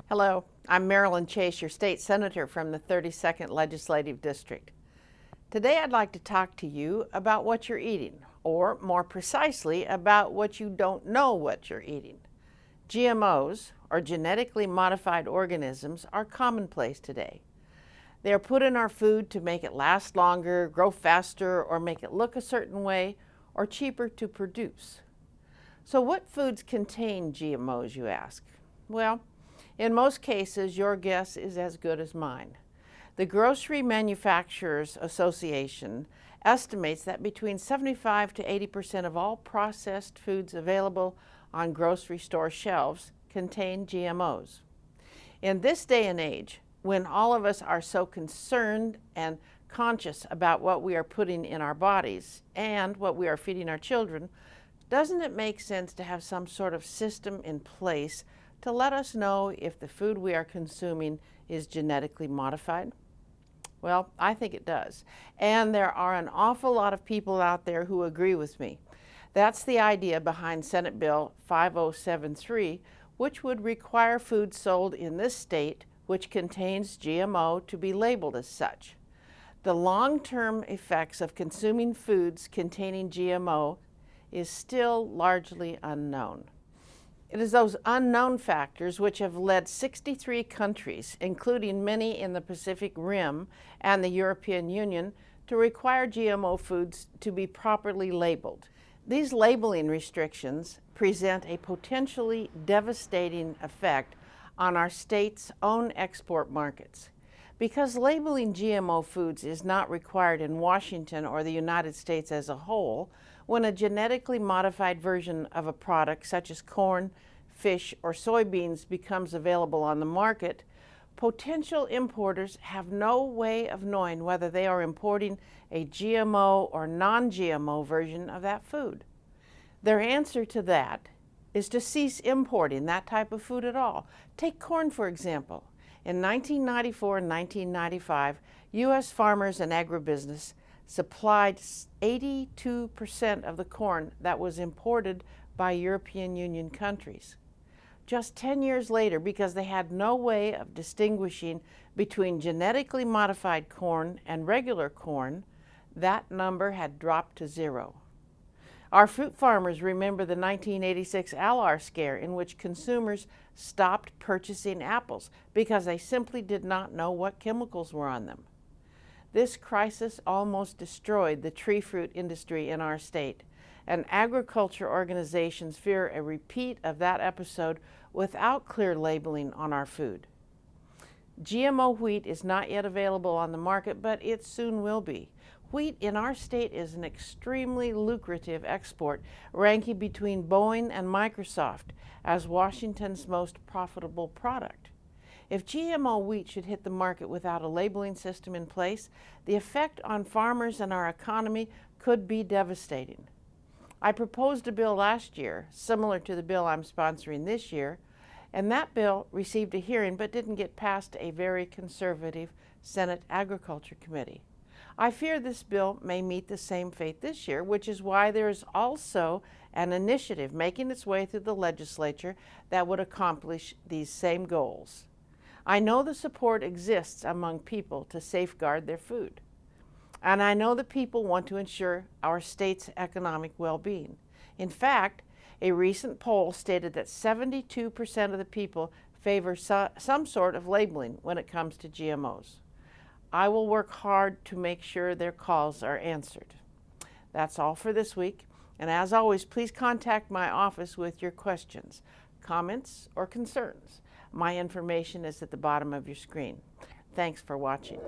Hello, I'm Marilyn Chase, your state senator from the 32nd Legislative District. Today I'd like to talk to you about what you're eating, or more precisely, about what you don't know what you're eating. GMOs, or genetically modified organisms, are commonplace today. They are put in our food to make it last longer, grow faster, or make it look a certain way, or cheaper to produce. So what foods contain GMOs, you ask? Well, in most cases, your guess is as good as mine. The Grocery Manufacturers Association estimates that between 75 to 80% of all processed foods available on grocery store shelves contain GMOs. In this day and age, when all of us are so concerned and conscious about what we are putting in our bodies and what we are feeding our children, doesn't it make sense to have some sort of system in place to let us know if the food we are consuming is genetically modified? Well, I think it does. And there are an awful lot of people out there who agree with me. That's the idea behind Senate Bill 5073, which would require food sold in this state which contains GMO to be labeled as such. The long-term effects of consuming foods containing GMO is still largely unknown. It is those unknown factors which have led 63 countries, including many in the Pacific Rim and the European Union, to require GMO foods to be properly labeled. These labeling restrictions present a potentially devastating effect on our state's own export markets. Because labeling GMO foods is not required in Washington or the United States as a whole, when a genetically modified version of a product such as corn, fish, or soybeans becomes available on the market, potential importers have no way of knowing whether they are importing a GMO or non-GMO version of that food. Their answer to that is to cease importing that type of food at all. Take corn, for example. In 1994 and 1995, U.S. farmers and agribusiness supplied 82% of the corn that was imported by European Union countries. Just 10 years later, because they had no way of distinguishing between genetically modified corn and regular corn, that number had dropped to zero. Our fruit farmers remember the 1986 Alar scare, in which consumers stopped purchasing apples because they simply did not know what chemicals were on them. This crisis almost destroyed the tree fruit industry in our state, and agriculture organizations fear a repeat of that episode without clear labeling on our food. GMO wheat is not yet available on the market, but it soon will be. Wheat in our state is an extremely lucrative export, ranking between Boeing and Microsoft as Washington's most profitable product. If GMO wheat should hit the market without a labeling system in place, the effect on farmers and our economy could be devastating. I proposed a bill last year, similar to the bill I'm sponsoring this year, and that bill received a hearing but didn't get past a very conservative Senate Agriculture Committee. I fear this bill may meet the same fate this year, which is why there is also an initiative making its way through the legislature that would accomplish these same goals. I know the support exists among people to safeguard their food. And I know that people want to ensure our state's economic well-being. In fact, a recent poll stated that 72% of the people favor some sort of labeling when it comes to GMOs. I will work hard to make sure their calls are answered. That's all for this week. And as always, please contact my office with your questions, comments, or concerns. My information is at the bottom of your screen. Thanks for watching.